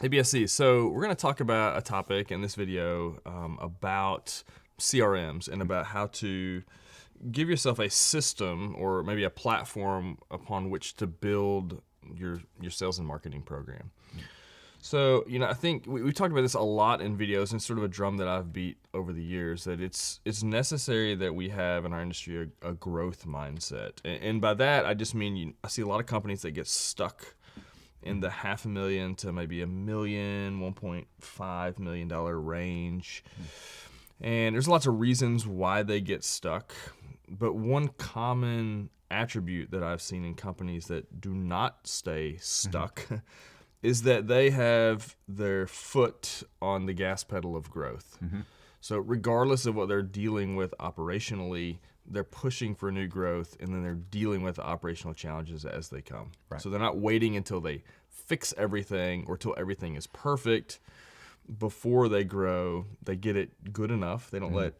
Hey BSC, so we're going to talk about a topic in this video about CRMs and about how to give yourself a system or maybe a platform upon which to build your sales and marketing program. So, I think we've talked about this a lot in videos, and sort of a drum that I've beat over the years, that it's necessary that we have in our industry a growth mindset. And by that, I just mean I see a lot of companies that get stuck in the $500,000 to maybe $1 million, $1.5 million range. And there's lots of reasons why they get stuck. But one common attribute that I've seen in companies that do not stay stuck is that they have their foot on the gas pedal of growth. So regardless of what they're dealing with operationally, they're pushing for new growth, and then they're dealing with the operational challenges as they come. Right. So they're not waiting until they fix everything or till everything is perfect before they grow. They get it good enough. They don't let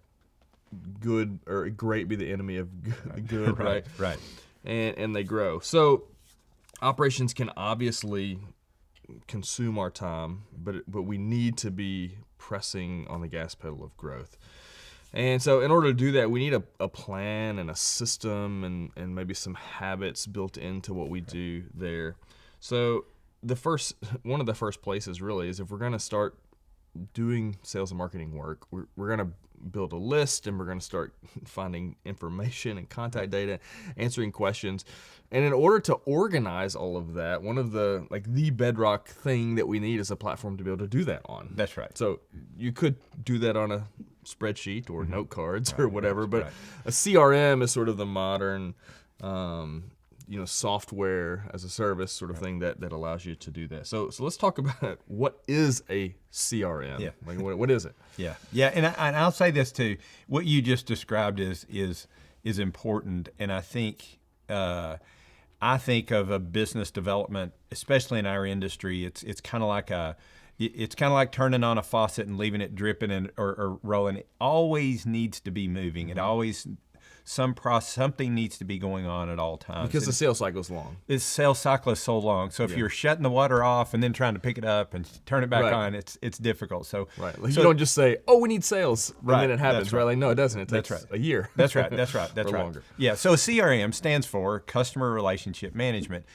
good or great be the enemy of good, right? Right. And they grow. So operations can obviously consume our time, but we need to be pressing on the gas pedal of growth. And so in order to do that, we need a plan and a system and maybe some habits built into what we do there. So one of the first places really is if we're going to start doing sales and marketing work, we're going to build a list, and we're going to start finding information and contact data, answering questions. And in order to organize all of that, one of the bedrock thing that we need is a platform to be able to do that on. That's right. So you could do that on a spreadsheet or note cards or whatever, but right. a CRM is sort of the modern software as a service sort of thing that allows you to do that. So let's talk about what is a CRM. Yeah. What is it? Yeah, and I'll say this too. What you just described is important, and I think of a business development, especially in our industry. It's kind of like turning on a faucet and leaving it dripping or rolling. It always needs to be moving. It always something needs to be going on at all times. Because the sales cycle is long. The sales cycle is so long. So if you're shutting the water off and then trying to pick it up and turn it back on, it's difficult. So you don't just say, "Oh, we need sales," and then it happens. Right. No, it doesn't. It takes a year. That's right. Longer. Yeah. So CRM stands for Customer Relationship Management,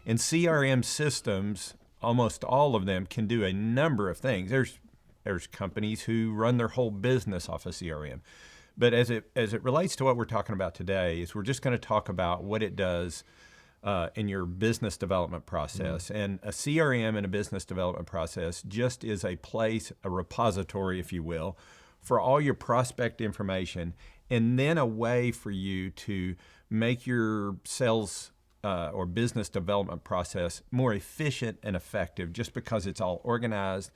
and CRM systems, almost all of them, can do a number of things. There's companies who run their whole business off of CRM. But as it relates to what we're talking about today, is we're just going to talk about what it does in your business development process. And a CRM in a business development process just is a place, a repository, if you will, for all your prospect information, and then a way for you to make your sales or business development process more efficient and effective, just because it's all organized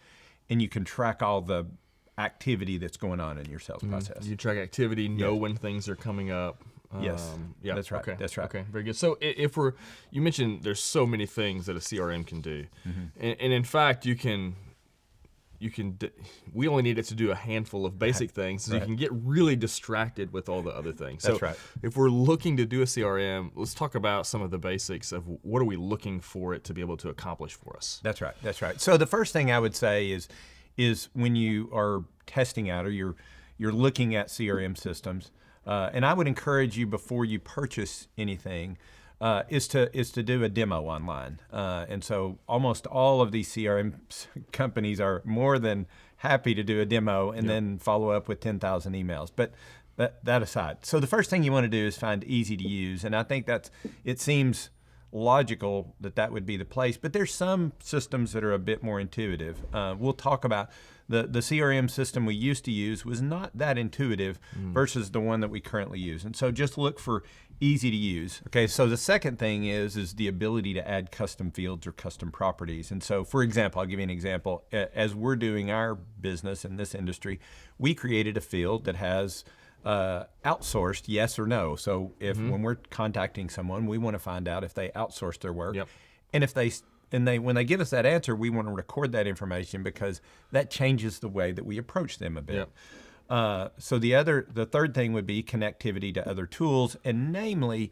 and you can track all the activity that's going on in your sales process. You track activity, know when things are coming up. Yes, that's right. Okay. That's right. Okay, very good. So you mentioned there's so many things that a CRM can do, and in fact we only need it to do a handful of basic things, so you can get really distracted with all the other things. That's so right. If we're looking to do a CRM, let's talk about some of the basics of what are we looking for it to be able to accomplish for us. That's right. So the first thing I would say is when you are testing out or you're looking at CRM systems, and I would encourage you before you purchase anything, is to do a demo online. And so almost all of these CRM companies are more than happy to do a demo and then follow up with 10,000 emails. But that aside, so the first thing you want to do is find easy to use, and I think it seems logical that would be the place, but there's some systems that are a bit more intuitive. We'll talk about the CRM system we used to use was not that intuitive versus the one that we currently use. And so just look for easy to use. Okay, so the second thing is the ability to add custom fields or custom properties. And so, for example, I'll give you an example. As we're doing our business in this industry, we created a field that has outsourced, yes or no. So when we're contacting someone, we want to find out if they outsource their work. And if when they give us that answer, we want to record that information because that changes the way that we approach them a bit. So the third thing would be connectivity to other tools, and namely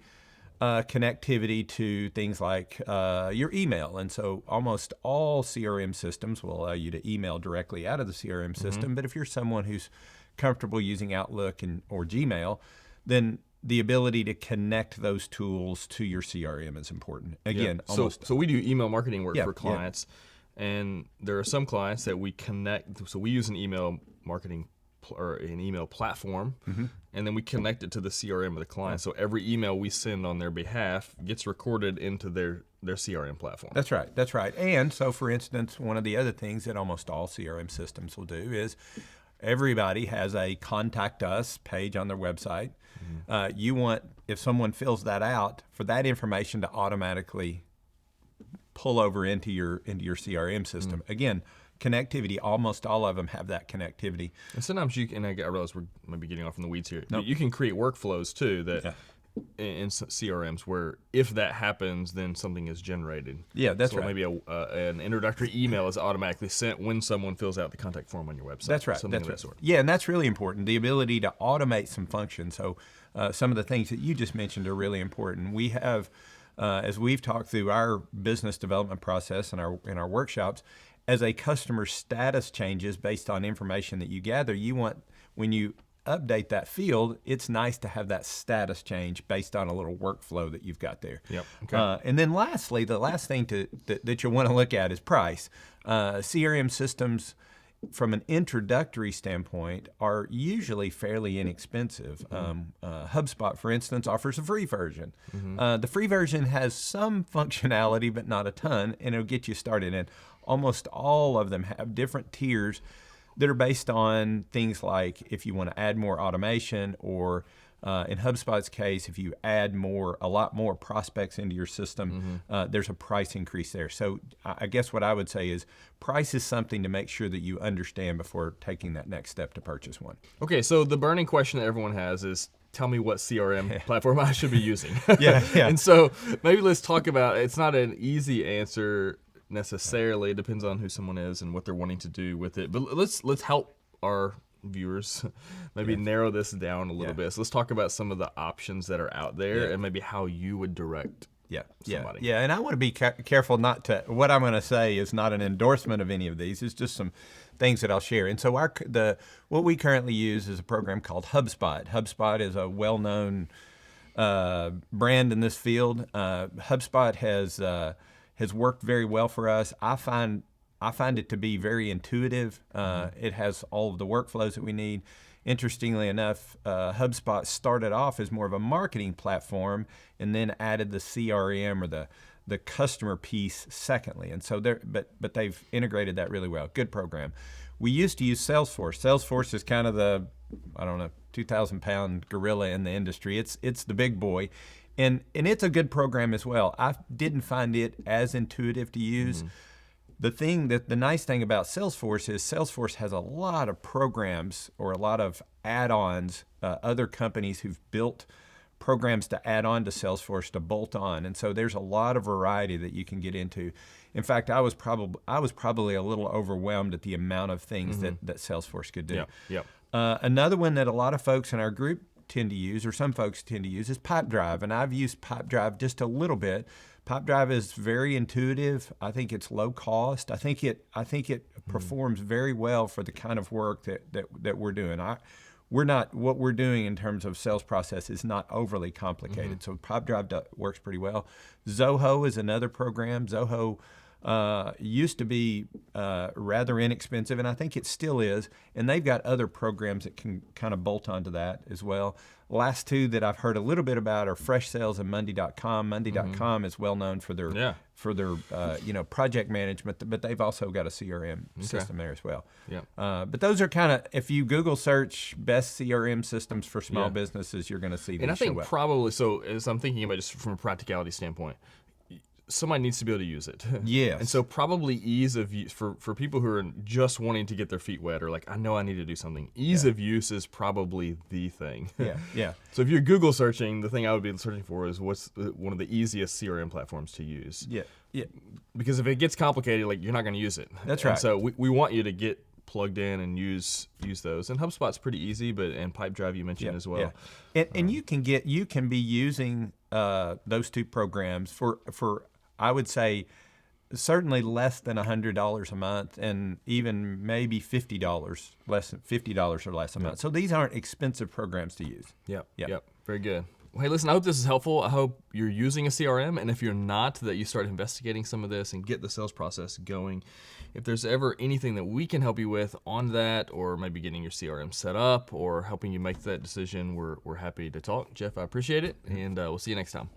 connectivity to things like your email. And so almost all CRM systems will allow you to email directly out of the CRM system. But if you're someone who's comfortable using Outlook or Gmail, then the ability to connect those tools to your CRM is important. Again, so we do email marketing work for clients, and there are some clients that we connect. So we use an email marketing or an email platform, and then we connect it to the CRM of the client. So every email we send on their behalf gets recorded into their CRM platform. That's right. That's right. And so, for instance, one of the other things that almost all CRM systems will do is everybody has a contact us page on their website. You want, if someone fills that out, for that information to automatically pull over into your CRM system. Again, connectivity, almost all of them have that connectivity. And sometimes and I realize we're maybe getting off in the weeds here. Nope. You can create workflows too that in CRMs where if that happens, then something is generated. Yeah, that's so right. Maybe an introductory email is automatically sent when someone fills out the contact form on your website. That's right. Something of that sort. Yeah, and that's really important, the ability to automate some functions. So some of the things that you just mentioned are really important. We have, as we've talked through our business development process in our workshops, as a customer status changes based on information that you gather, you want, when you update that field, it's nice to have that status change based on a little workflow that you've got there. Yep. Okay. And then lastly, the last thing that you'll want to look at is price. CRM systems, from an introductory standpoint, are usually fairly inexpensive. HubSpot, for instance, offers a free version. The free version has some functionality, but not a ton, and it'll get you started. And almost all of them have different tiers that are based on things like if you want to add more automation, or in HubSpot's case, if you add a lot more prospects into your system, there's a price increase there. So I guess what I would say is price is something to make sure that you understand before taking that next step to purchase one. Okay, so the burning question that everyone has is, tell me what CRM platform I should be using. Yeah. And so maybe let's talk about, it's not an easy answer necessarily. It depends on who someone is and what they're wanting to do with it. But let's help our viewers maybe narrow this down a little bit. So let's talk about some of the options that are out there and maybe how you would direct somebody. Yeah, and I want to be careful not to, what I'm going to say is not an endorsement of any of these. It's just some things that I'll share. And so what we currently use is a program called HubSpot. HubSpot is a well-known brand in this field. HubSpot has worked very well for us. I find it to be very intuitive. It has all of the workflows that we need. Interestingly enough, HubSpot started off as more of a marketing platform and then added the CRM or the customer piece secondly. And so but they've integrated that really well. Good program. We used to use Salesforce. Salesforce is kind of the, 2,000-pound gorilla in the industry. It's the big boy. And it's a good program as well. I didn't find it as intuitive to use. The nice thing about Salesforce is Salesforce has a lot of programs or a lot of add-ons, other companies who've built programs to add on to Salesforce to bolt on. And so there's a lot of variety that you can get into. In fact, I was probably a little overwhelmed at the amount of things that Salesforce could do. Yep. Another one that a lot of folks in our group tend to use, or some folks tend to use, is Pipedrive, and I've used Pipedrive just a little bit. Pipedrive is very intuitive. I think it's low cost. I think it performs very well for the kind of work that we're doing. What we're doing in terms of sales process is not overly complicated. So Pipedrive works pretty well. Zoho is another program. Zoho used to be rather inexpensive, and I think it still is. And they've got other programs that can kind of bolt onto that as well. Last two that I've heard a little bit about are Fresh Sales and Monday.com. Monday.com is well known for their project management, but they've also got a CRM system there as well. Yeah. But those are kind of, if you Google search best CRM systems for small businesses, you're going to see these. And I think show up. probably, so as I'm thinking about just from a practicality standpoint, somebody needs to be able to use it. Yes. And so probably ease of use for people who are just wanting to get their feet wet, or like, I know I need to do something. Ease of use is probably the thing. Yeah. So if you're Google searching, the thing I would be searching for is what's one of the easiest CRM platforms to use. Yeah. Because if it gets complicated, like, you're not going to use it. That's right. And so we want you to get plugged in and use those. And HubSpot's pretty easy, and Pipedrive you mentioned as well. Yeah. And you can be using those two programs for I would say certainly less than $100 a month, and even maybe $50 less than $50 or less a month. So these aren't expensive programs to use. Yep. Very good. Well, hey, listen, I hope this is helpful. I hope you're using a CRM, and if you're not, that you start investigating some of this and get the sales process going. If there's ever anything that we can help you with on that, or maybe getting your CRM set up or helping you make that decision, we're happy to talk. Jeff, I appreciate it, and we'll see you next time.